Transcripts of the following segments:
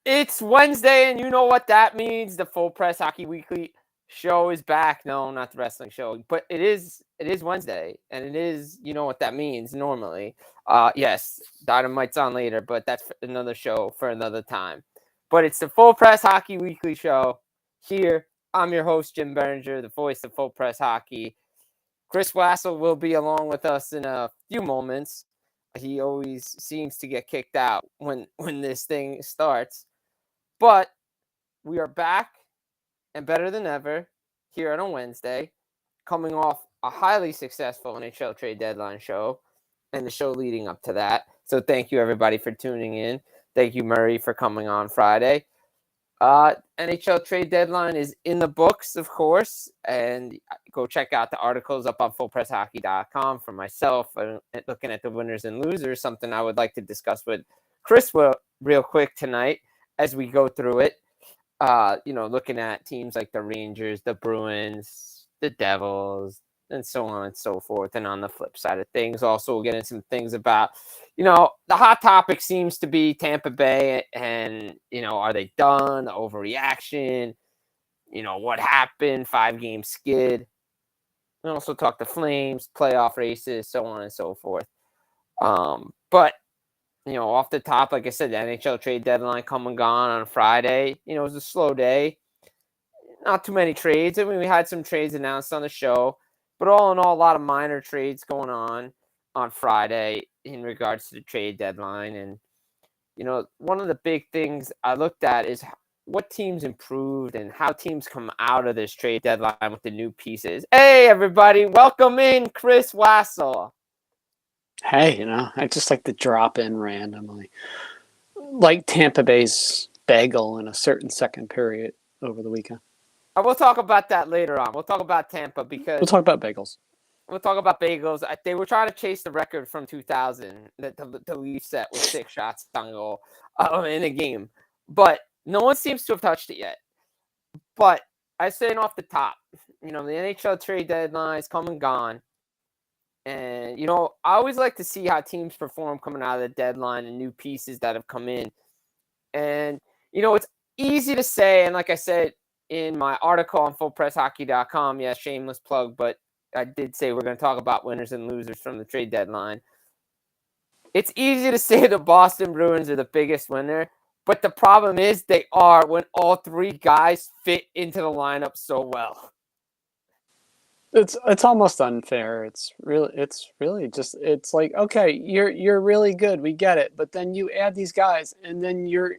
It's Wednesday, and you know what that means. The Full Press Hockey Weekly show is back. No, not the wrestling show, but it is Wednesday, and it is, you know what that means normally. Yes, Dynamite's on later, but that's another show for another time. But it's the Full Press Hockey Weekly show here. I'm your host, Jim Berenger, the voice of Full Press Hockey. Chris Wassel will be along with us in a few moments. He always seems to get kicked out when this thing starts. But we are back and better than ever here on a Wednesday, coming off a highly successful NHL trade deadline show and the show leading up to that. So thank you, everybody, for tuning in. Thank you, Murray, for coming on Friday. NHL trade deadline is in the books, of course, and go check out the articles up on fullpresshockey.com for myself, looking at the winners and losers, something I would like to discuss with Chris real quick tonight as we go through it. Looking at teams like the Rangers, the Bruins, the Devils, and so on and so forth. And on the flip side of things, also we'll get into some things about, the hot topic seems to be Tampa Bay and, are they done? The overreaction, what happened, 5-game skid. We also talk the Flames, playoff races, so on and so forth. But off the top, like I said, the NHL trade deadline come and gone on Friday. It was a slow day. Not too many trades. I mean, we had some trades announced on the show, but all in all, a lot of minor trades going on Friday in regards to the trade deadline. And, one of the big things I looked at is what teams improved and how teams come out of this trade deadline with the new pieces. Hey, everybody, welcome in Chris Wassel. Hey, I just like to drop in randomly. Like Tampa Bay's bagel in a certain second period over the weekend. We'll talk about that later on. We'll talk about Tampa because we'll talk about bagels. We'll talk about bagels. They were trying to chase the record from 2000 that the Leafs set with 6 shots on goal in a game. But no one seems to have touched it yet. But I saying off the top, the NHL trade deadline is come and gone. And, I always like to see how teams perform coming out of the deadline and new pieces that have come in. And, it's easy to say, and like I said in my article on fullpresshockey.com, yeah, shameless plug, but I did say we're going to talk about winners and losers from the trade deadline. It's easy to say the Boston Bruins are the biggest winner, but the problem is they are when all 3 guys fit into the lineup so well. It's almost unfair. It's really just, it's like, okay, you're really good, we get it, but then you add these guys and then you're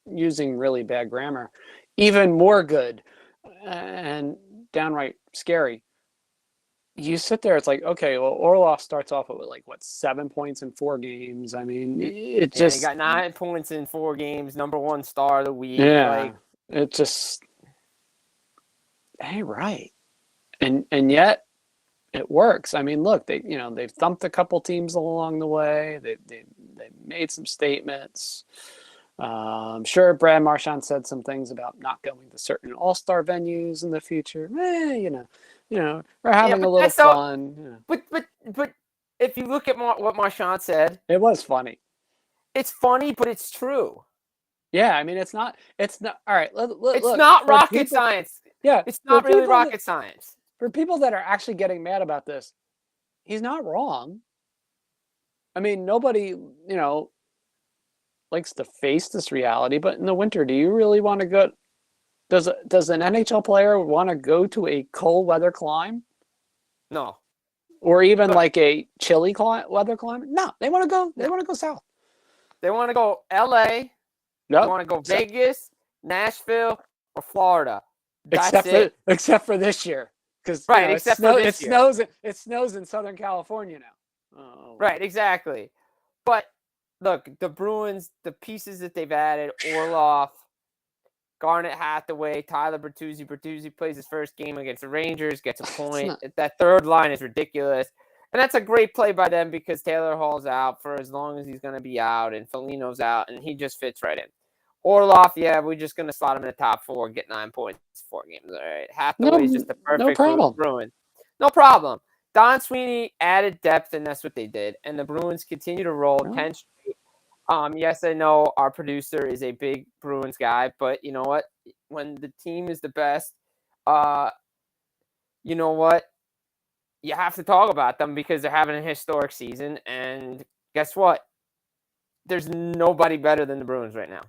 using really bad grammar, even more good and downright scary. You sit there, it's like, okay, well, Orlov starts off with 7 points in 4 games. I mean, he got 9 points in 4 games, number 1 star of the week. Yeah, it just ain't right. And yet it works. I mean, look, they've thumped a couple teams along the way. They made some statements. I'm sure Brad Marchand said some things about not going to certain all-star venues in the future. We're having a little fun. But if you look at what Marchand said, it was funny. It's funny, but it's true. Yeah, I mean, it's not. All right. It's not rocket science. Yeah, it's not really rocket science. For people that are actually getting mad about this, he's not wrong. I mean, nobody, likes to face this reality, but in the winter, do you really want to go? Does an NHL player want to go to a cold weather climb? No. Or even like a chilly weather climate? No, they want to go. They want to go south. They want to go L.A. Nope. They want to go Vegas, Nashville, or Florida. Except for this year, because it snows in Southern California now. Oh. Right, exactly. But look, the Bruins, the pieces that they've added, Orlov, Garnet Hathaway, Tyler Bertuzzi. Bertuzzi plays his first game against the Rangers, gets a point. That third line is ridiculous. And that's a great play by them because Taylor Hall's out for as long as he's going to be out, and Foligno's out, and he just fits right in. Orlov, yeah, we're just going to slot him in the top 4, get 9 points, 4 games. All right. Hathaway's just the perfect Bruin. No problem. Don Sweeney added depth, and that's what they did. And the Bruins continue to roll 10 straight. Yes, I know our producer is a big Bruins guy, but you know what? When the team is the best, uh, you know what? You have to talk about them because they're having a historic season. And guess what? There's nobody better than the Bruins right now.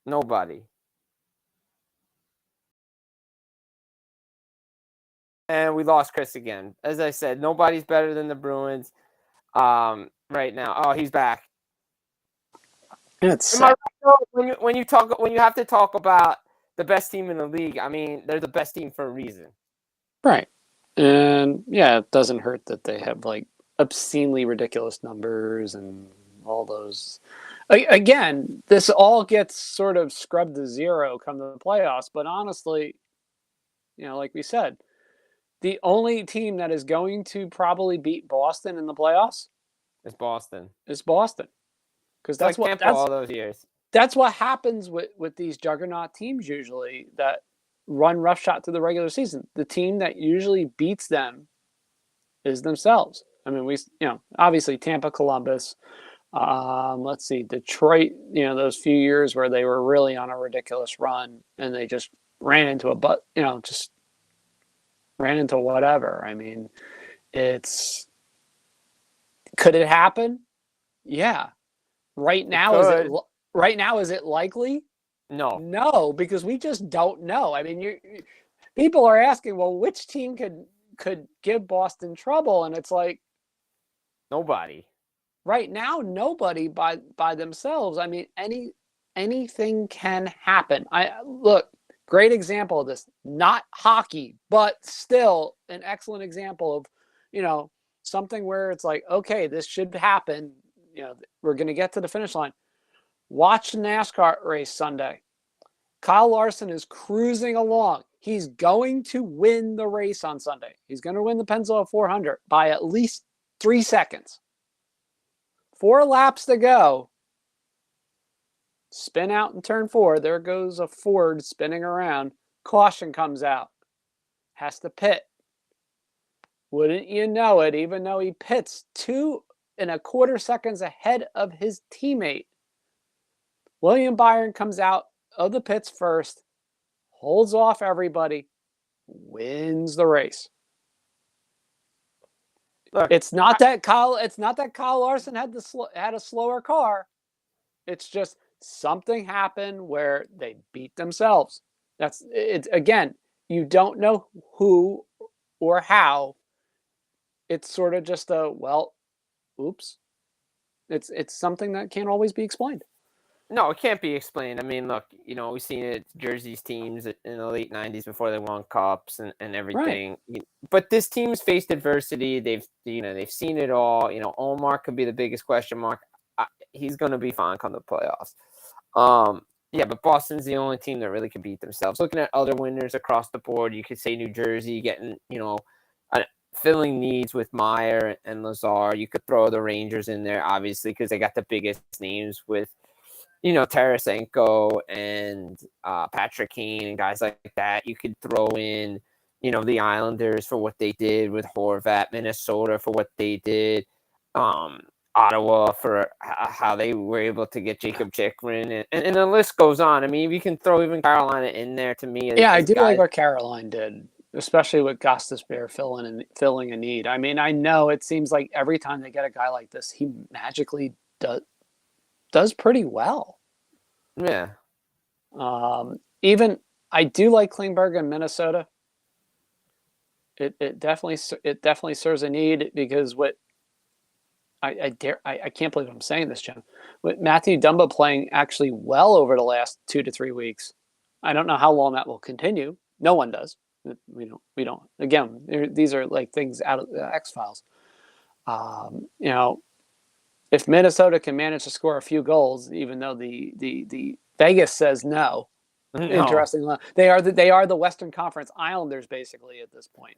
Nobody. And we lost Chris again. As I said, nobody's better than the Bruins right now. Oh, he's back. It's Am I sad. right? When you have to talk about the best team in the league, I mean, they're the best team for a reason. Right. And yeah, it doesn't hurt that they have like obscenely ridiculous numbers and all those. Again, this all gets sort of scrubbed to zero come to the playoffs. But honestly, like we said, the only team that is going to probably beat Boston in the playoffs It's Boston. is Boston, because It's like Tampa all those years. that's what happens with these juggernaut teams usually that run roughshod through the regular season. The team that usually beats them is themselves. I mean, obviously Tampa, Columbus. Let's see, Detroit. Those few years where they were really on a ridiculous run and they just ran into just ran into whatever. I mean, could it happen? Yeah. Right now, is it likely? No. No, because we just don't know. I mean, people are asking, well, which team could give Boston trouble, and it's like nobody. Right now, nobody by themselves. I mean, anything can happen. Great example of this. Not hockey, but still an excellent example of, something where it's like, okay, this should happen. We're going to get to the finish line. Watch the NASCAR race Sunday. Kyle Larson is cruising along. He's going to win the race on Sunday. He's going to win the Pennzoil 400 by at least 3 seconds. 4 laps to go. Spin out in turn 4. There goes a Ford spinning around. Caution comes out. Has to pit. Wouldn't you know it, even though he pits 2.25 seconds ahead of his teammate, William Byron comes out of the pits first, holds off everybody, wins the race. Look, it's not that Kyle Larson had a slower car. It's just something happened where they beat themselves. Again, you don't know who or how. It's sort of just oops. It's something that can't always be explained. No, it can't be explained. I mean, look, we've seen it, Jersey's teams in the late 90s before they won cups and everything. Right. But this team's faced adversity. They've seen it all. Omar could be the biggest question mark. He's going to be fine come the playoffs. Yeah, but Boston's the only team that really can beat themselves. Looking at other winners across the board, you could say New Jersey getting, filling needs with Meyer and Lazar. You could throw the Rangers in there, obviously, because they got the biggest names with Tarasenko and Patrick Kane and guys like that. You could throw in, the Islanders for what they did with Horvat, Minnesota for what they did, Ottawa for how they were able to get Jacob Chikrin, and the list goes on. I mean, we can throw even Carolina in there to me. I do like what Carolina did, especially with Gostisbehere filling a need. I mean, I know it seems like every time they get a guy like this, he magically does pretty well. Yeah. Even I do like Klingberg in Minnesota. It definitely serves a need because what I can't believe I'm saying this, Jim. With Matthew Dumba playing actually well over the last 2 to 3 weeks, I don't know how long that will continue. No one does. We don't. Again, these are like things out of the X-Files. If Minnesota can manage to score a few goals, even though the Vegas says no. Interesting. They are the Western Conference Islanders basically at this point.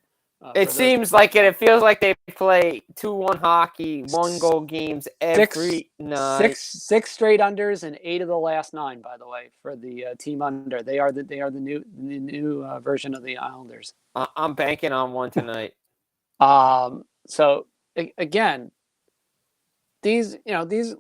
It seems like it. It feels like they play 2-1 hockey, 1-goal games every night. Six straight unders and 8 of the last 9. By the way, for the team under, they are the new version of the Islanders. I'm banking on one tonight. So again, these these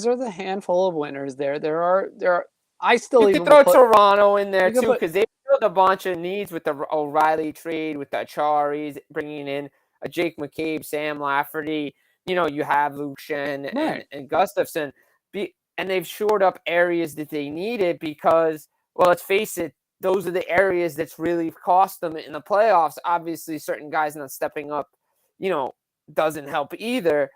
are the handful of winners. There are I still You could even will throw put Toronto in there you could too, put because they filled a bunch of needs with the O'Reilly trade, with the Acharis, bringing in a Jake McCabe, Sam Lafferty. You have Luke Shen right. and Gustafson. And they've shored up areas that they needed because, well, let's face it, those are the areas that's really cost them in the playoffs. Obviously, certain guys not stepping up, doesn't help either.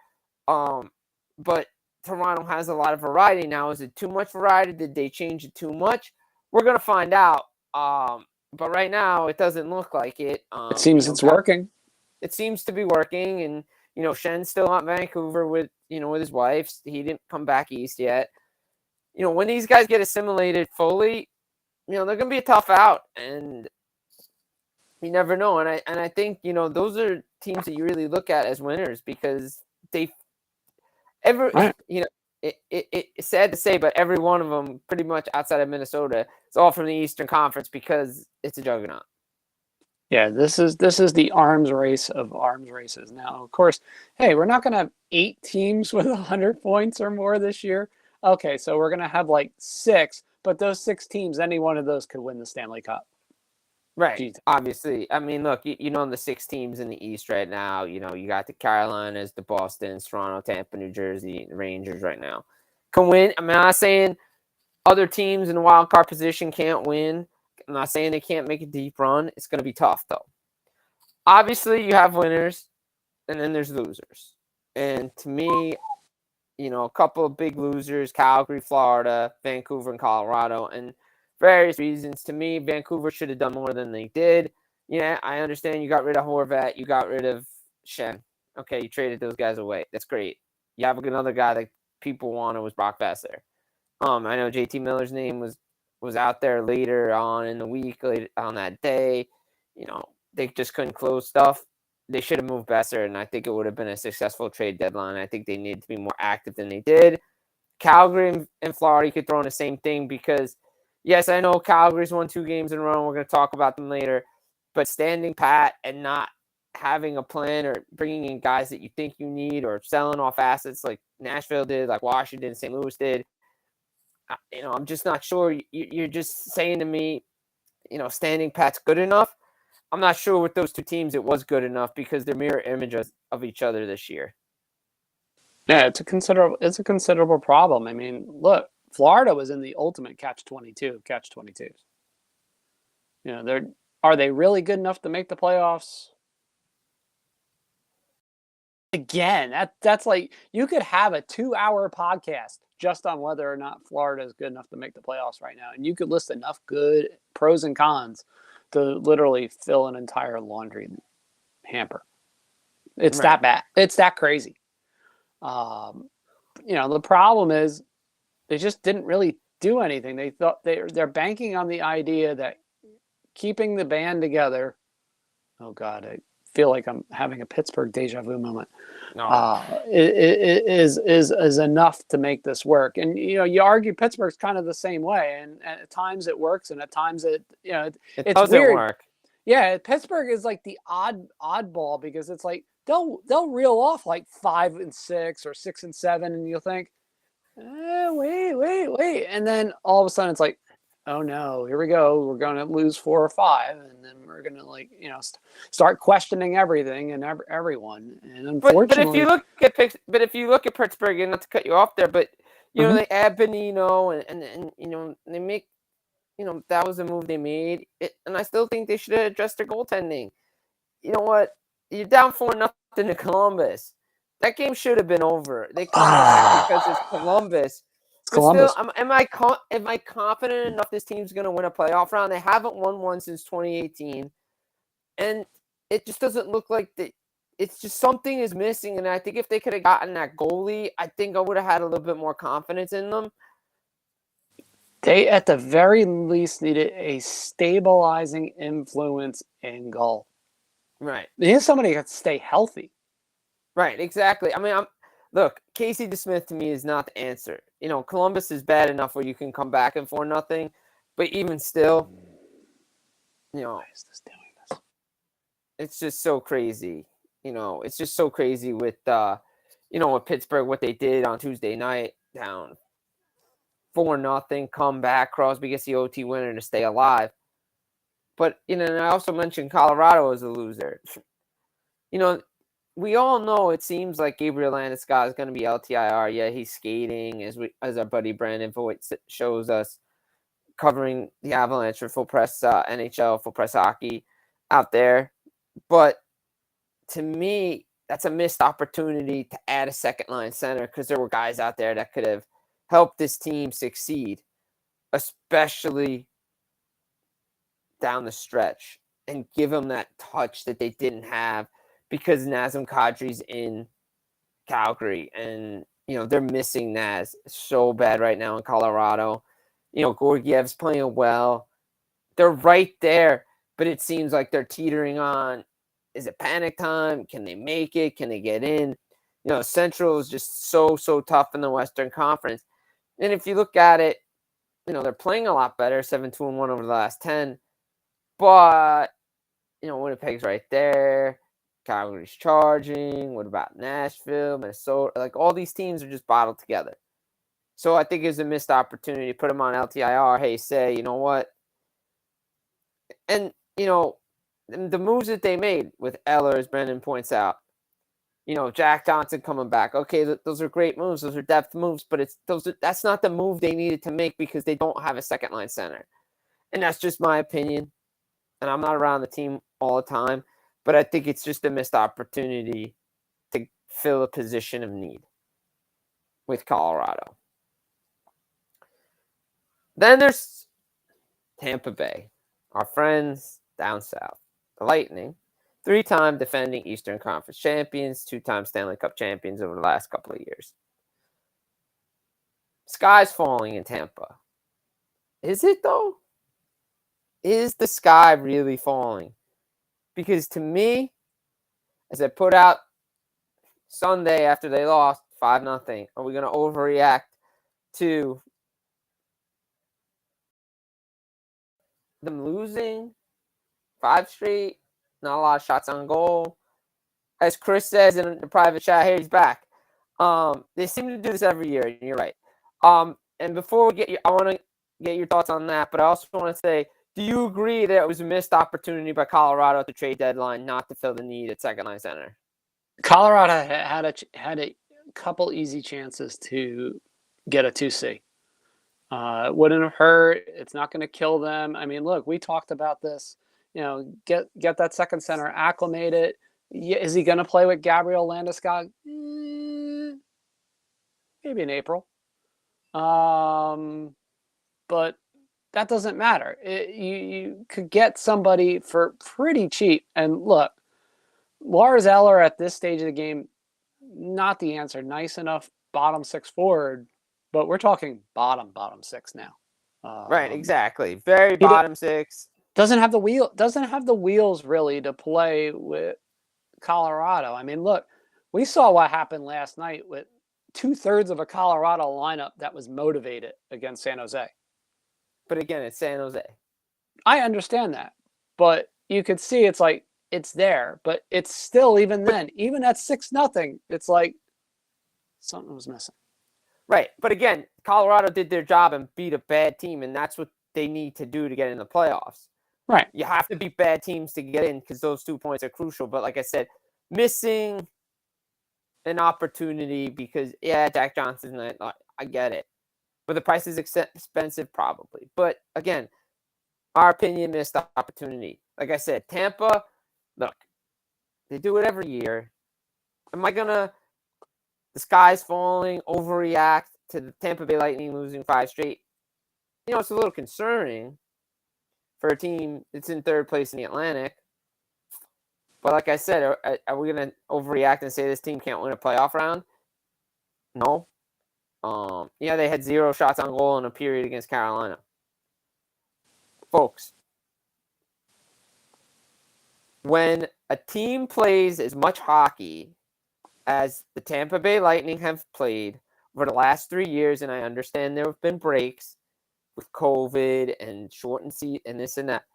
But Toronto has a lot of variety now. Is it too much variety? Did they change it too much? We're gonna find out. But right now, it doesn't look like it. It seems it's working. It seems to be working, and Shen's still out in Vancouver with with his wife. He didn't come back east yet. When these guys get assimilated fully, they're gonna be a tough out, and you never know. And I think those are teams that you really look at as winners because they Right. It's sad to say, but every one of them, pretty much outside of Minnesota, it's all from the Eastern Conference because it's a juggernaut. Yeah, this is the arms race of arms races. Now, of course, hey, we're not going to have 8 teams with 100 points or more this year. Okay, so we're going to have like 6, but those 6 teams, any one of those could win the Stanley Cup. Right. Jeez. Obviously. I mean, look, the 6 teams in the East right now, you got the Carolinas, the Bostons, Toronto, Tampa, New Jersey, the Rangers right now. Can win. I'm not saying other teams in the wild card position can't win. I'm not saying they can't make a deep run. It's going to be tough, though. Obviously, you have winners, and then there's losers. And to me, a couple of big losers, Calgary, Florida, Vancouver, and Colorado, and various reasons. To me, Vancouver should have done more than they did. Yeah, I understand you got rid of Horvat, you got rid of Shen. Okay, you traded those guys away. That's great. You have another guy that people wanted was Brock Besser. I know JT Miller's name was out there later on in the week, later on that day. They just couldn't close stuff. They should have moved Besser, and I think it would have been a successful trade deadline. I think they needed to be more active than they did. Calgary and Florida could throw in the same thing because, yes, I know Calgary's won 2 games in a row. We're going to talk about them later. But standing pat and not having a plan or bringing in guys that you think you need or selling off assets like Nashville did, like Washington, St. Louis did, I'm just not sure. You're just saying to me, standing pat's good enough. I'm not sure with those 2 teams it was good enough because they're mirror images of each other this year. Yeah, it's a considerable problem. I mean, look, Florida was in the ultimate catch-22. Are they really good enough to make the playoffs? Again, that's like you could have a 2-hour podcast just on whether or not Florida is good enough to make the playoffs right now, and you could list enough good pros and cons to literally fill an entire laundry hamper. It's that bad. It's that crazy. The problem is they just didn't really do anything. They thought they're banking on the idea that keeping the band together. Oh God, I feel like I'm having a Pittsburgh deja vu moment. Is enough to make this work. And you argue Pittsburgh's kind of the same way, and at times it works, and at times it it's weird. Work. Yeah, Pittsburgh is like the oddball because it's like they'll reel off like 5-6 or 6-7, and you'll think, wait, and then all of a sudden it's like, oh no, here we go. We're going to lose 4 or 5, and then we're going to start questioning everything and everyone. And unfortunately, but if you look at Pittsburgh, and not to cut you off there, but they add Benino and they make that was a move they made, and I still think they should have addressed their goaltending. You know what? You're down 4-0 to Columbus. That game should have been over. They come back because it's Columbus. Columbus. Still, am I confident enough this team's going to win a playoff round? They haven't won one since 2018, and it just doesn't look like that. It's just something is missing, and I think if they could have gotten that goalie, I think I would have had a little bit more confidence in them. They, at the very least, needed a stabilizing influence in goal. Right. They need somebody that can stay healthy. Right, exactly. I mean, look, Casey DeSmith to me is not the answer. Columbus is bad enough where you can come back and 4-0, but even still, why is this doing this? It's just so crazy. It's just so crazy with with Pittsburgh, what they did on Tuesday night, down 4-0, come back, Crosby gets the OT winner to stay alive. But, and I also mentioned Colorado as a loser. We all know it seems like Gabriel Landeskog is going to be LTIR. Yeah, he's skating, as our buddy Brandon Voigt shows us, covering the Avalanche for Full Press NHL, Full Press Hockey out there. But to me, that's a missed opportunity to add a second-line center because there were guys out there that could have helped this team succeed, especially down the stretch, and give them that touch that they didn't have because Nazem Kadri's in Calgary, and they're missing Naz so bad right now in Colorado. Gorgiev's playing well. They're right there, but it seems like they're teetering on. Is it panic time? Can they make it? Can they get in? Central is just so tough in the Western Conference. And if you look at it, they're playing a lot better, 7-2-1 over the last 10. But, Winnipeg's right there. Calgary's charging. What about Nashville, Minnesota? Like, all these teams are just bottled together. So I think it's a missed opportunity. Put them on LTIR. Hey, say, you know what? And, the moves that they made with Eller, as Brendan points out, Jack Johnson coming back. Okay, those are great moves. Those are depth moves, but that's not the move they needed to make because they don't have a second-line center. And that's just my opinion. And I'm not around the team all the time, but I think it's just a missed opportunity to fill a position of need with Colorado. Then there's Tampa Bay, our friends down south, the Lightning, 3-time defending Eastern Conference champions, 2-time Stanley Cup champions over the last couple of years. Sky's falling in Tampa. Is it, though? Is the sky really falling? Because to me, as I put out Sunday after they lost 5-0, are we going to overreact to them losing 5 straight? Not a lot of shots on goal. As Chris says in the private chat, here he's back. They seem to do this every year, and you're right. And before we I want to get your thoughts on that, but I also want to say, do you agree that it was a missed opportunity by Colorado at the trade deadline not to fill the need at second-line center? Colorado had a couple easy chances to get a 2C. It wouldn't have hurt. It's not going to kill them. I mean, look, we talked about this. Get that second center acclimated. Is he going to play with Gabriel Landeskog? Maybe in April. But that doesn't matter. You could get somebody for pretty cheap. And look, Lars Eller at this stage of the game, not the answer. Nice enough bottom 6 forward, but we're talking bottom 6 now. Right, exactly. Very bottom 6. Doesn't have the wheels really to play with Colorado. I mean, look, we saw what happened last night with 2/3 of a Colorado lineup that was motivated against San Jose. But again, it's San Jose. I understand that, but you could see it's there, but it's still, even then, even at 6-0, it's like something was missing. Right, but again, Colorado did their job and beat a bad team, and that's what they need to do to get in the playoffs. Right. You have to beat bad teams to get in because those 2 points are crucial. But like I said, missing an opportunity because, Jack Johnson, I get it. But the price is expensive, probably. But again, our opinion, missed opportunity. Like I said, Tampa, look, they do it every year. Am I going to, the sky's falling, overreact to the Tampa Bay Lightning losing 5 straight? It's a little concerning for a team that's in 3rd place in the Atlantic. But like I said, are we going to overreact and say this team can't win a playoff round? No. They had 0 shots on goal in a period against Carolina. Folks, when a team plays as much hockey as the Tampa Bay Lightning have played over the last 3 years, and I understand there have been breaks with COVID and shortened season and this and that,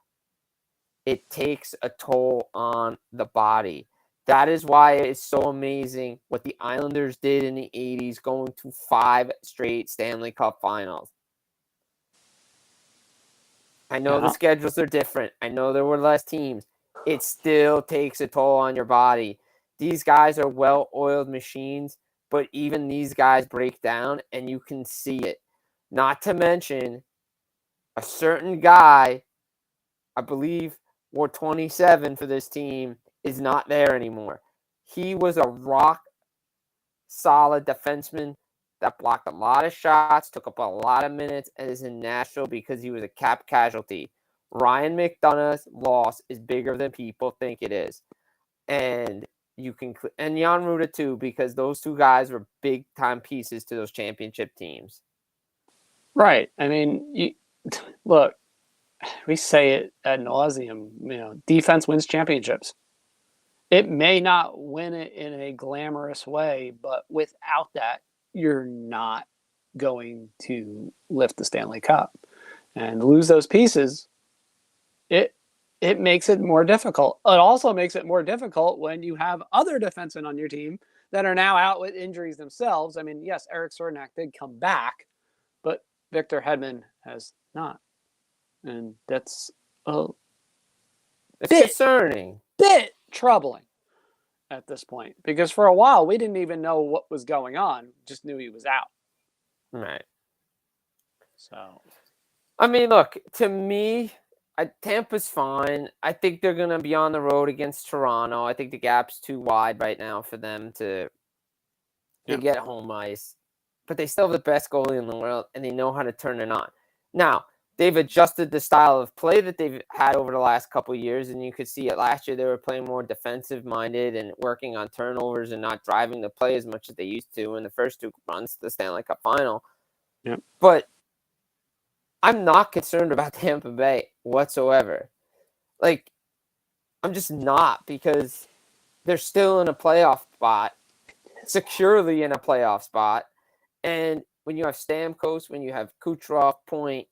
it takes a toll on the body. That is why it's so amazing what the Islanders did in the 80s, going to 5 straight Stanley Cup finals. I know the Yeah. schedules are different. I know there were less teams. It still takes a toll on your body. These guys are well-oiled machines, but even these guys break down, and you can see it. Not to mention, a certain guy, I believe, wore 27 for this team, is not there anymore. He was a rock-solid defenseman that blocked a lot of shots, took up a lot of minutes, and is in Nashville because he was a cap casualty. Ryan McDonough's loss is bigger than people think it is. And and Jan Ruda too, because those two guys were big time pieces to those championship teams. Right. I mean, look, we say it ad nauseum. Defense wins championships. It may not win it in a glamorous way, but without that, you're not going to lift the Stanley Cup. And lose those pieces, it makes it more difficult. It also makes it more difficult when you have other defensemen on your team that are now out with injuries themselves. I mean, yes, Eric Sornak did come back, but Victor Hedman has not. And that's it's concerning. Bit troubling at this point, because for a while we didn't even know what was going on, just knew he was out. Right. So, I mean, look, to me, Tampa's fine. I think they're going to be on the road against Toronto. I think the gap's too wide right now for them to get home ice. But they still have the best goalie in the world, and they know how to turn it on. Now, they've adjusted the style of play that they've had over the last couple of years, and you could see it last year. They were playing more defensive-minded and working on turnovers and not driving the play as much as they used to in the first 2 runs to the Stanley Cup final. Yep. But I'm not concerned about Tampa Bay whatsoever. Like, I'm just not, because they're still in a playoff spot, securely in a playoff spot. And when you have Stamkos, when you have Kucherov, Point,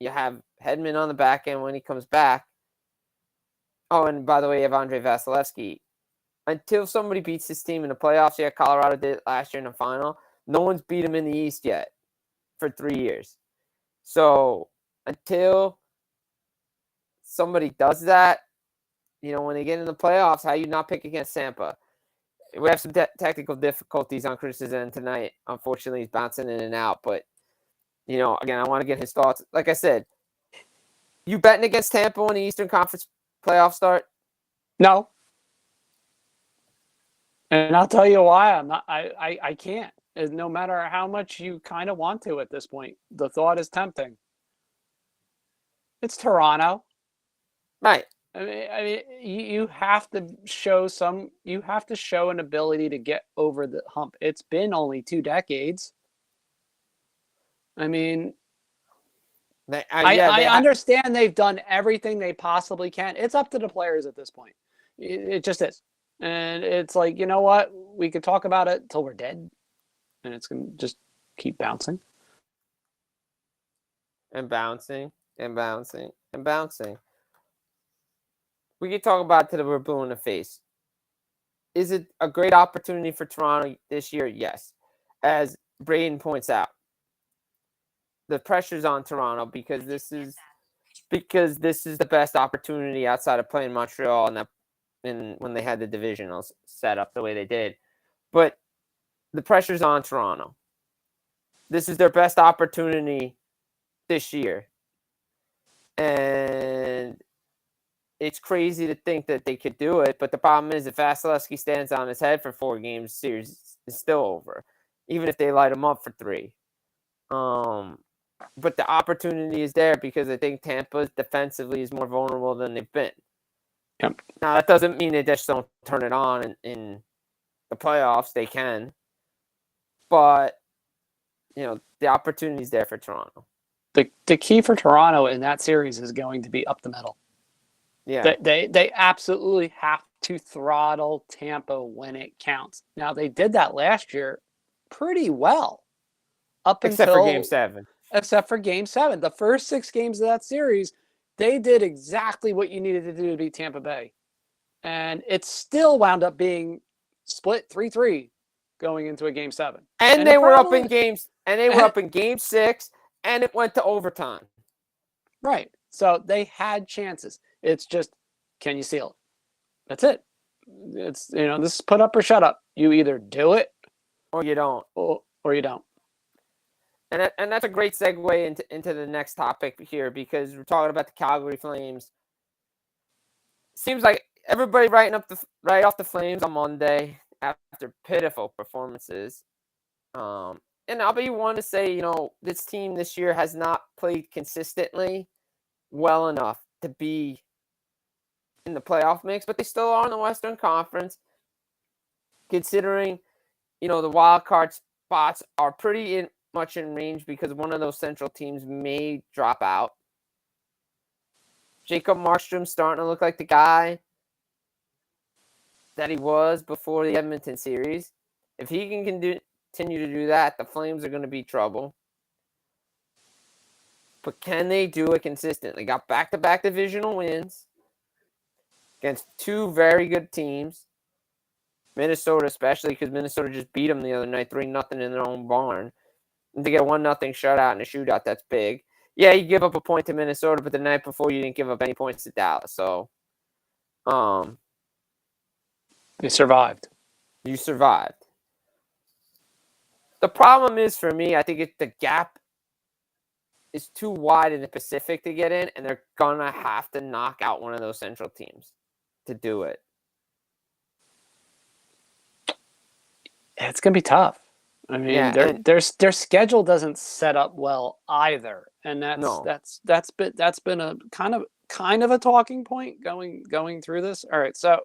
you have Hedman on the back end when he comes back. Oh, and by the way, you have Andrei Vasilevsky. Until somebody beats this team in the playoffs, yeah, Colorado did it last year in the final, no one's beat them in the East yet for 3 years. So until somebody does that, when they get in the playoffs, how you not pick against Tampa? We have some technical difficulties on Chris's end tonight. Unfortunately, he's bouncing in and out. But, again, I want to get his thoughts. Like I said, you betting against Tampa when the Eastern Conference playoffs start? No. And I'll tell you why I'm not. I can't. No matter how much you kind of want to at this point, the thought is tempting. It's Toronto. Right. I mean, you have to show an ability to get over the hump. It's been only 2 decades. I mean, I understand they've done everything they possibly can. It's up to the players at this point. It just is. And it's like, you know what? We could talk about it till we're dead. And it's going to just keep bouncing. And bouncing, and bouncing, and bouncing. We could talk about it till we're blue in the face. Is it a great opportunity for Toronto this year? Yes. As Braden points out, the pressure's on Toronto because this is the best opportunity outside of playing Montreal and when they had the divisionals set up the way they did. But the pressure's on Toronto. This is their best opportunity this year. And it's crazy to think that they could do it, but the problem is if Vasilevsky stands on his head for 4 games, the series is still over, even if they light him up for 3. But the opportunity is there because I think Tampa defensively is more vulnerable than they've been. Yep. Now, that doesn't mean they just don't turn it on in the playoffs. They can. But, the opportunity is there for Toronto. The key for Toronto in that series is going to be up the middle. Yeah. They absolutely have to throttle Tampa when it counts. Now, they did that last year pretty well. Except for Game 7. Except for Game 7. The first 6 games of that series, they did exactly what you needed to do to beat Tampa Bay. And it still wound up being split 3-3 going into a game 7. And they were up in game 6, and it went to overtime. Right. So they had chances. It's just, can you seal it? That's it. It's, this is put up or shut up. You either do it or you don't. Or you don't. And that's a great segue into the next topic here, because we're talking about the Calgary Flames. Seems like everybody right off the Flames on Monday after pitiful performances. And I'll be one to say, this team this year has not played consistently well enough to be in the playoff mix, but they still are in the Western Conference. Considering, the wild card spots are pretty much in range because one of those Central teams may drop out. Jacob Markstrom's starting to look like the guy that he was before the Edmonton series. If he can continue to do that, the Flames are going to be trouble. But can they do it consistently? Got back-to-back divisional wins against two very good teams. Minnesota especially, because Minnesota just beat them the other night 3-0 in their own barn. And to get a 1-0 shutout in a shootout, that's big. Yeah, you give up a point to Minnesota, but the night before you didn't give up any points to Dallas. So, you survived. You survived. The problem is, for me, I think the gap is too wide in the Pacific to get in, and they're going to have to knock out one of those Central teams to do it. It's going to be tough. I mean, their schedule doesn't set up well either, and that's been a kind of a talking point going through this. All right, so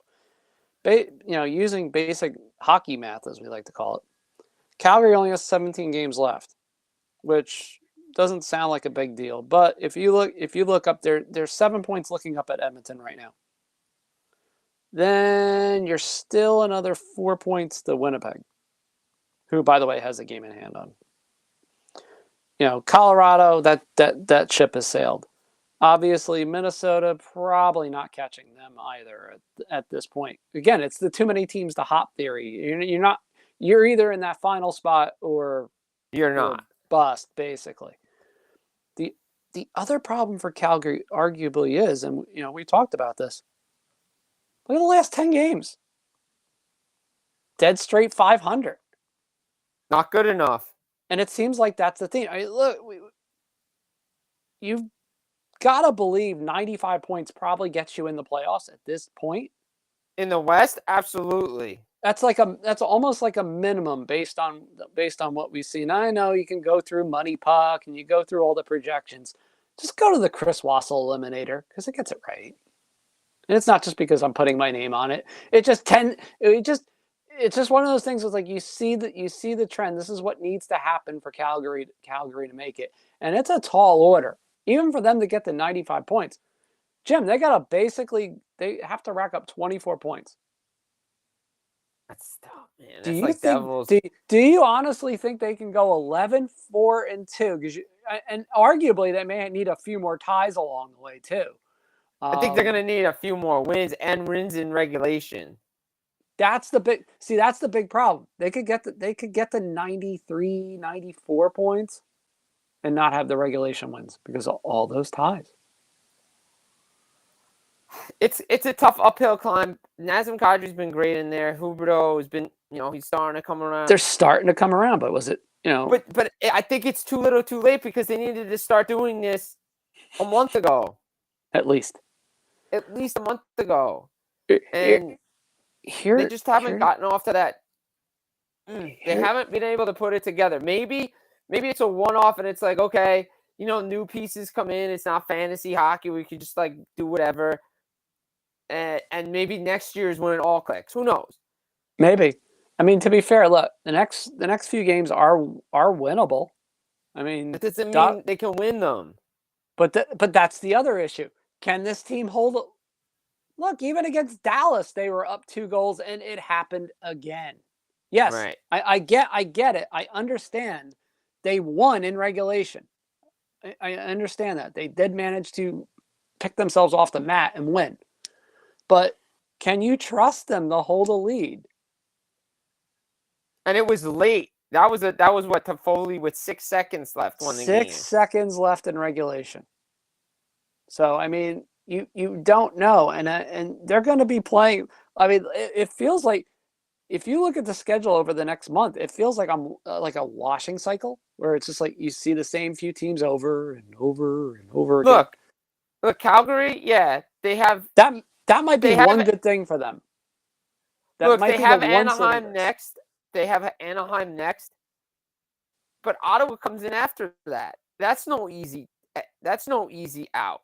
using basic hockey math, as we like to call it, Calgary only has 17 games left, which doesn't sound like a big deal, but if you look up there, there's 7 points looking up at Edmonton right now. Then you're still another 4 points to Winnipeg, who, by the way, has a game in hand on. Colorado, that ship has sailed. Obviously, Minnesota, probably not catching them either at this point. Again, it's the too many teams to hop theory. You're either in that final spot or you're not. Bust, basically. The other problem for Calgary arguably is, and we talked about this, look at the last 10 games. Dead straight 500. Not good enough. And it seems like that's the thing. You've got to believe 95 points probably gets you in the playoffs at this point. In the West, absolutely. That's almost like a minimum based on what we've seen. I know you can go through Money Puck and you go through all the projections. Just go to the Chris Wassel Eliminator because it gets it right. And it's not just because I'm putting my name on it. It's just one of those things where it's like you see the trend. This is what needs to happen for Calgary to make it. And it's a tall order. Even for them to get the 95 points. Jim, they have to rack up 24 points. That's tough, man. Do you honestly think they can go 11, 4, and 2? And arguably they may need a few more ties along the way too. I think they're going to need a few more wins in regulation. That's the big problem. They could get the 93, 94 points and not have the regulation wins because of all those ties. It's a tough uphill climb. Nazem Kadri's been great in there. Huberdeau has been, he's starting to come around. They're starting to come around, but was it, But I think it's too little too late because they needed to start doing this a month ago. At least a month ago. And they just haven't gotten off to that. They haven't been able to put it together. Maybe it's a one-off and it's like, okay, new pieces come in. It's not fantasy hockey. We could just do whatever. And maybe next year is when it all clicks. Who knows? Maybe. I mean, to be fair, look, the next few games are winnable. I mean, that doesn't mean they can win them. But that's the other issue. Can this team hold it? Look, even against Dallas, they were up 2 goals, and it happened again. Yes, right. I get it. I understand. They won in regulation. I understand that. They did manage to pick themselves off the mat and win. But Can you trust them to hold a lead? And it was late. That was what Toffoli with 6 seconds left won the 6 game. seconds left in regulation. So I mean, you don't know, and they're going to be playing. I mean, it feels like if you look at the schedule over the next month, it feels like I'm like a washing cycle where it's just like you see the same few teams over and over and over again. Look, Calgary, yeah, they have that might be they one have good thing for them. That look, might they be the have one Anaheim saving grace. next. They have Anaheim next. But Ottawa comes in after that. That's no easy out.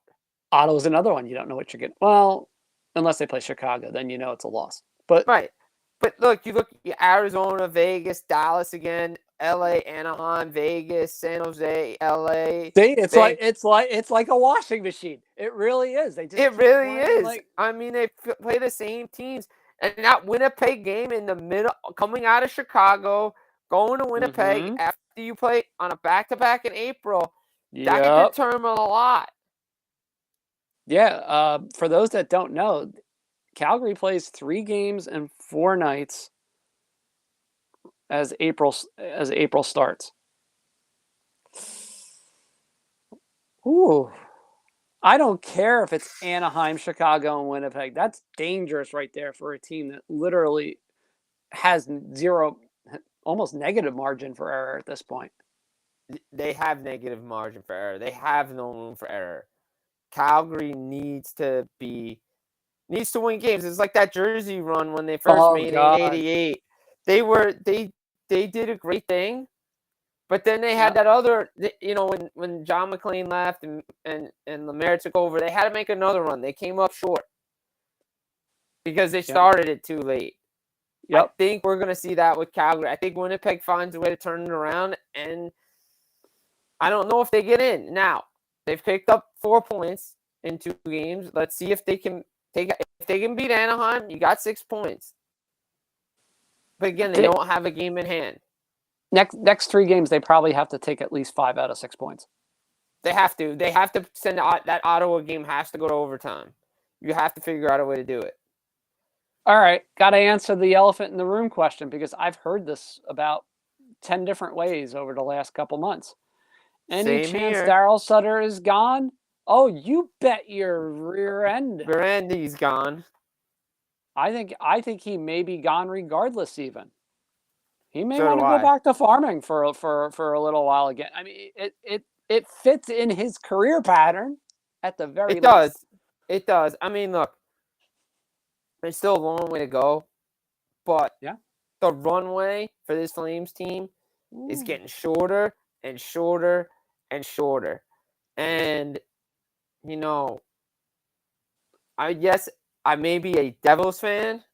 Ottawa's another one. You don't know what you're getting. Well, unless they play Chicago, then you know it's a loss. But Right. But look, you look Arizona, Vegas, Dallas again, LA, Anaheim, Vegas, San Jose, LA. see, it's like a washing machine. It really is. They just It keep really playing is. like I mean, they play the same teams. And that Winnipeg game in the middle, coming out of Chicago, going to Winnipeg after you play on a back-to-back in April, that could determine a lot. Yeah. For those that don't know, Calgary plays 3 games and 4 nights as April starts. Ooh. I don't care if it's Anaheim, Chicago, and Winnipeg. That's dangerous right there for a team that literally has zero, almost negative margin for error at this point. They have negative margin for error. They have no room for error. Calgary needs to win games. It's like that Jersey run when they first made it in '88. They did a great thing, but then they had that other, when John McClain left and Lemaire took over, they had to make another run. They came up short because they started it too late. I think we're going to see that with Calgary. I think Winnipeg finds a way to turn it around, and I don't know if they get in. Now, they've picked up 4 points in 2 games. Let's see if they can beat Anaheim. You got 6 points. But again, they don't have a game in hand. Next 3 games, they probably have to take at least 5 out of 6 points. They have to. They have to send that Ottawa game has to go to overtime. You have to figure out a way to do it. All right, got to answer the elephant in the room question because I've heard this about 10 different ways over the last couple months. Any chance Daryl Sutter is gone? Oh, you bet your rear end. Brandy's gone. I think he may be gone regardless. Even he may want to go back to farming for a little while again. I mean, it fits in his career pattern at the very least. It does. I mean, look, there's still a long way to go, but the runway for this Flames team is getting shorter and shorter and shorter. And, I may be a Devils fan,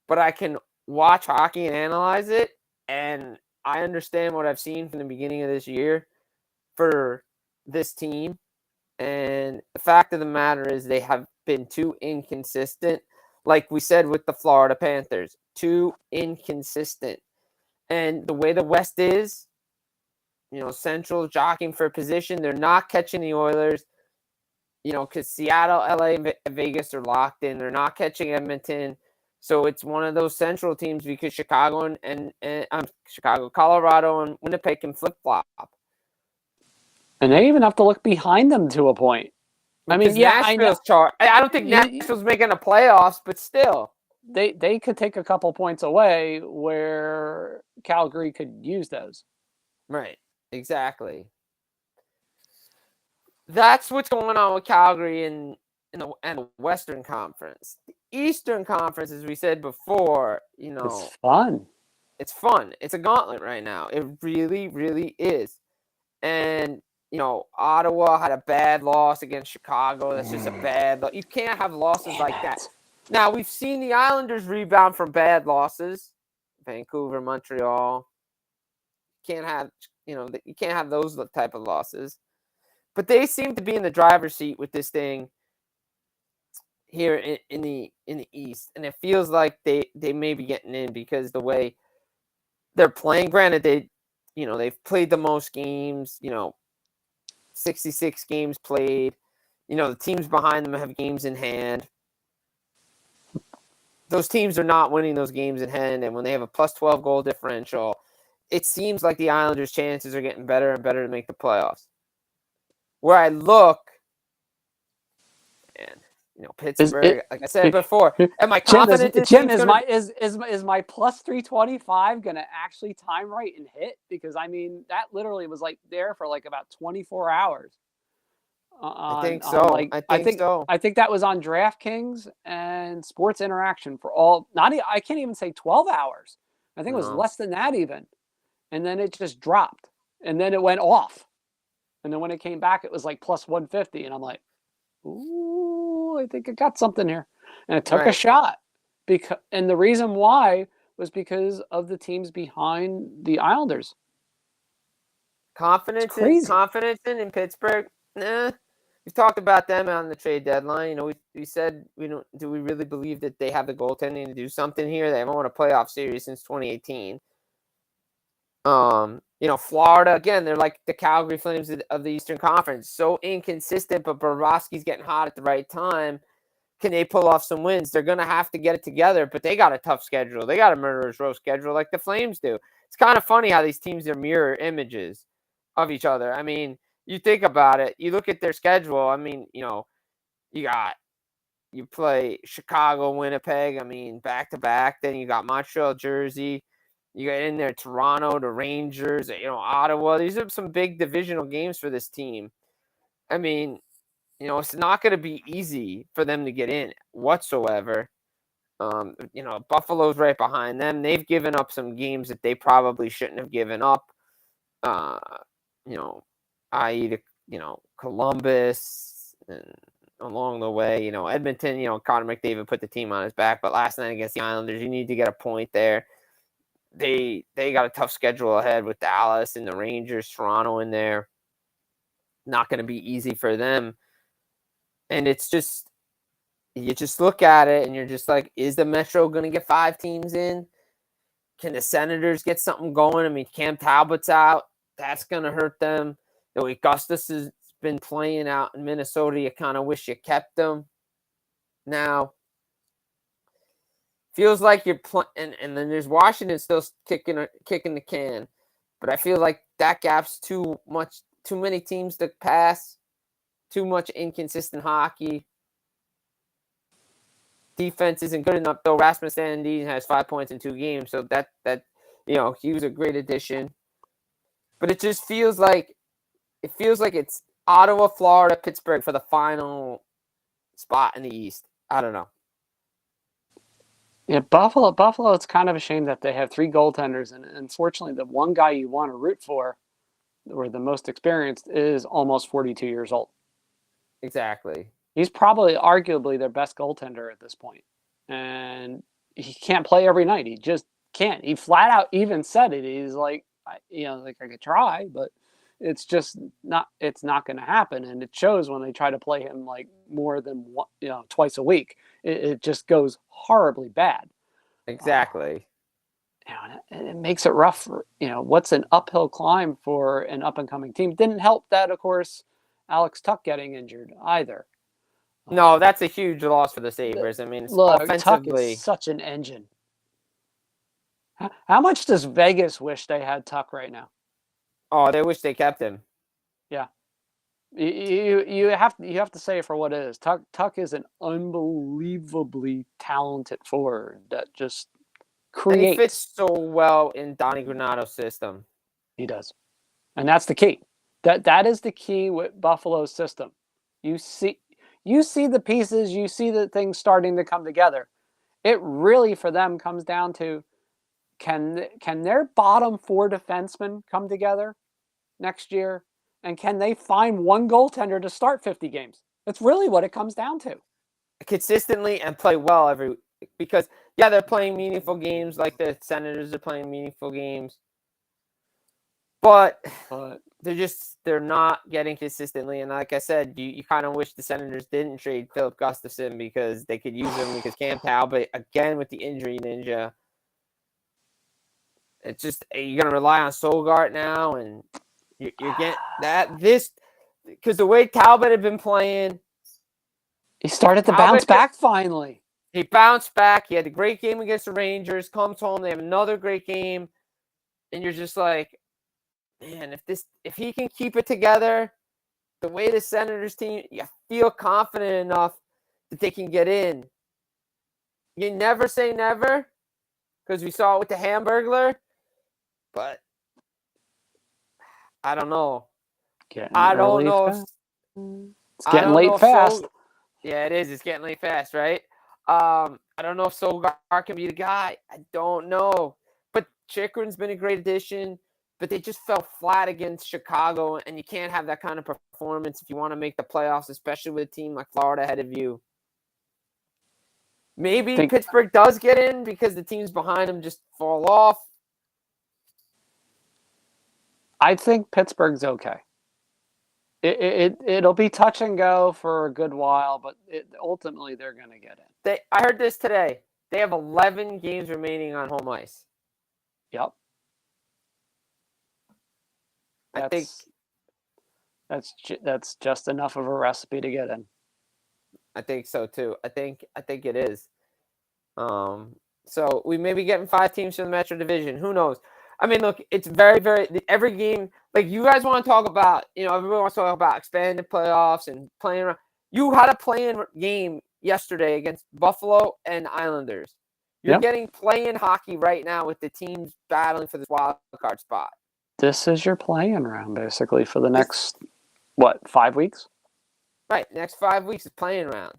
but I can watch hockey and analyze it, and I understand what I've seen from the beginning of this year for this team. And the fact of the matter is they have been too inconsistent. Like we said with the Florida Panthers, too inconsistent. And the way the West is, Central jockeying for position, they're not catching the Oilers, because Seattle, LA, and Vegas are locked in. They're not catching Edmonton. So it's one of those Central teams because Chicago Colorado, and Winnipeg can flip-flop. And they even have to look behind them to a point. I mean, Nashville's I don't think Nashville's making the playoffs, but still. They could take a couple points away where Calgary could use those. Right. Exactly. That's what's going on with Calgary in the Western Conference. The Eastern Conference, as we said before, it's fun. It's fun. It's a gauntlet right now. It really, really is. And Ottawa had a bad loss against Chicago. That's just a bad loss. You can't have losses like that. Now, we've seen the Islanders rebound from bad losses. Vancouver, Montreal. You can't have those type of losses. But they seem to be in the driver's seat with this thing here in the East. And it feels like they may be getting in because the way they're playing. Granted, they've played the most games, 66 games played. The teams behind them have games in hand. those teams are not winning those games in hand, and when they have a plus 12 goal differential, it seems like the Islanders' chances are getting better and better to make the playoffs. Where I look, and Pittsburgh, like I said before, am I confident this Jim, team's is going to? my plus 325 going to actually time right and hit? Because I mean, that literally was like there for like about 24 hours. I think so. I think that was on DraftKings and Sports Interaction for all. I can't even say 12 hours. I think it was less than that even. And then it just dropped, and then it went off, and then when it came back, it was like plus 150, and I'm like, ooh, I think I got something here, and it took a shot and the reason why was because of the teams behind the Islanders. Confidence in Pittsburgh. Nah. We've talked about them on the trade deadline. We said do we really believe that they have the goaltending to do something here? They haven't won a playoff series since 2018. Florida, again, they're like the Calgary Flames of the Eastern Conference. So inconsistent, but Bobrovsky's getting hot at the right time. Can they pull off some wins? They're going to have to get it together, but they got a tough schedule. They got a murderer's row schedule like the Flames do. It's kind of funny how these teams are mirror images of each other. I mean, you think about it. You look at their schedule. I mean, you play Chicago, Winnipeg. I mean, back to back. Then you got Montreal, Jersey. You got in there Toronto, the Rangers, Ottawa. These are some big divisional games for this team. I mean, it's not going to be easy for them to get in whatsoever. Buffalo's right behind them. They've given up some games that they probably shouldn't have given up. I.e., Columbus and along the way, Edmonton, Connor McDavid put the team on his back, but last night against the Islanders, you need to get a point there. They got a tough schedule ahead with Dallas and the Rangers, Toronto in there. Not going to be easy for them. And it's just, you just look at it and you're just like, is the Metro going to get 5 teams in? Can the Senators get something going? I mean, Cam Talbot's out. That's going to hurt them. Augustus has been playing out in Minnesota. You kind of wish you kept them. Now, feels like you're playing, and then there's Washington still kicking the can. But I feel like that gap's too many teams to pass, too much inconsistent hockey. Defense isn't good enough, though. Rasmus Sandin has 5 points in 2 games, so that he was a great addition. But it just feels like it's Ottawa, Florida, Pittsburgh for the final spot in the East. I don't know. Yeah, Buffalo. It's kind of a shame that they have 3 goaltenders, and unfortunately, the one guy you want to root for, or the most experienced, is almost 42 years old. Exactly. He's probably arguably their best goaltender at this point, and he can't play every night. He just can't. He flat out even said it. He's like, I could try, but it's just not. It's not going to happen, and it shows when they try to play him like more than twice a week. It just goes horribly bad. Exactly. And it makes it rough. For, what's an uphill climb for an up and coming team? Didn't help that, of course, Alex Tuch getting injured either. No, that's a huge loss for the Sabres. I mean, offensively, Tuch is such an engine. How much does Vegas wish they had Tuch right now? Oh, they wish they kept him. Yeah. You have to say it for what it is. Tuch is an unbelievably talented forward that just creates. And he fits so well in Donnie Granato's system. He does, and that's the key. That is the key with Buffalo's system. You see the pieces. You see the things starting to come together. It really, for them, comes down to can their bottom 4 defensemen come together next year? And can they find one goaltender to start 50 games? That's really what it comes down to. Consistently and play well because they're playing meaningful games like the Senators are playing meaningful games. But they're not getting consistently. And like I said, you kind of wish the Senators didn't trade Philip Gustafson because they could use him because Cam Talbot, again, with the injury ninja. It's just, you're going to rely on Sogart now, and you're getting because the way Talbot had been playing. He started to bounce back finally. He bounced back. He had a great game against the Rangers. Comes home, they have another great game, and you're just like, man, if he can keep it together, the way the Senators team, you feel confident enough that they can get in. You never say never, because we saw it with the Hamburglar, but I don't know. I don't know. It's getting late fast. Yeah, it is. It's getting late fast, right? I don't know if Sogar can be the guy. I don't know. But Chikrin's been a great addition, but they just fell flat against Chicago, and you can't have that kind of performance if you want to make the playoffs, especially with a team like Florida ahead of you. Maybe Pittsburgh does get in because the teams behind them just fall off. I think Pittsburgh's okay. It'll be touch and go for a good while, but ultimately they're going to get in. I heard this today. They have 11 games remaining on home ice. Yep. I think that's just enough of a recipe to get in. I think so too. I think it is. So we may be getting 5 teams from the Metro Division. Who knows? I mean, look, it's very, very every game. Like you guys want to talk about, everyone wants to talk about expanded playoffs and playing around. You had a play-in game yesterday against Buffalo and Islanders. You're getting play-in hockey right now with the teams battling for this wild card spot. This is your play-in round, basically, for the next 5 weeks? Right, next 5 weeks is play-in round.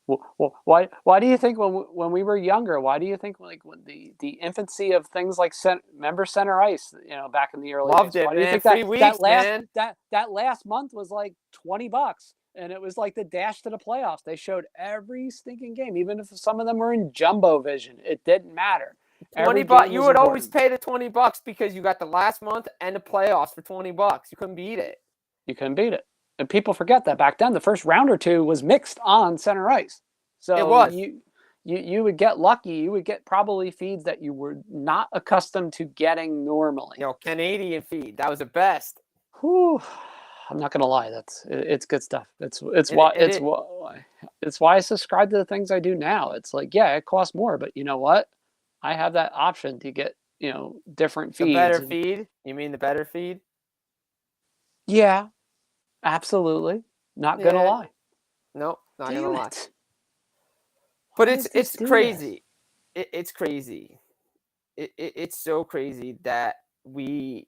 Well, why do you think when we were younger? Why do you think when the infancy of things like center ice, back in the early Loved days? it, Why do you man. think that last month was like $20, and it was like the dash to the playoffs? They showed every stinking game, even if some of them were in jumbo vision. It didn't matter. $20. You would always pay the $20 because you got the last month and the playoffs for $20. You couldn't beat it. You couldn't beat it. And people forget that back then the first round or two was mixed on center ice. So it was. You would get lucky. You would get probably feeds that you were not accustomed to getting normally. Canadian feed. That was the best. Whew. I'm not gonna lie. It's good stuff. It's why I subscribe to the things I do now. It's like, yeah, it costs more, but you know what? I have that option to get different feeds. The better feed? You mean the better feed? Yeah. Absolutely. Not going to lie. Nope, not going to lie. But it's crazy. It's crazy. It's so crazy that we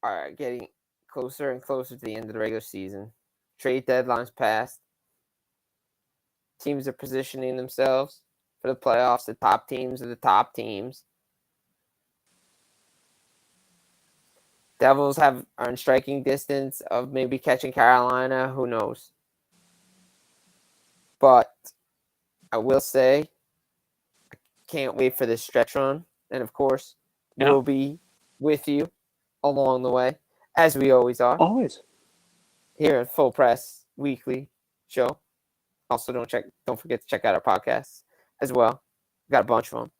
are getting closer and closer to the end of the regular season. Trade deadlines passed. Teams are positioning themselves for the playoffs. The top teams are the top teams. Devils are in striking distance of maybe catching Carolina. Who knows? But I will say, I can't wait for this stretch run. And of course, we'll be with you along the way, as we always are. Always. Here at Full Press Weekly Show. Also, don't forget to check out our podcasts as well. We've got a bunch of them.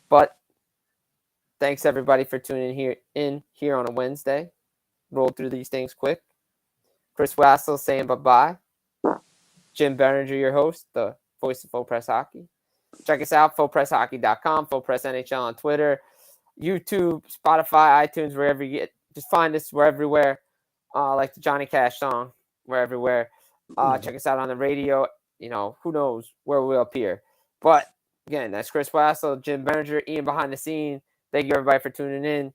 But thanks everybody for tuning in here on a Wednesday. Roll through these things quick. Chris Wassel saying bye-bye. Jim Berenger, your host, the voice of Full Press Hockey. Check us out, fullpresshockey.com, Full Press NHL on Twitter, YouTube, Spotify, iTunes, wherever you get. Just find us. We're everywhere. Like the Johnny Cash song, we're everywhere. Check us out on the radio. Who knows where we'll appear. But again, that's Chris Wassel, Jim Berenger, Ian behind the scene. Thank you everybody for tuning in.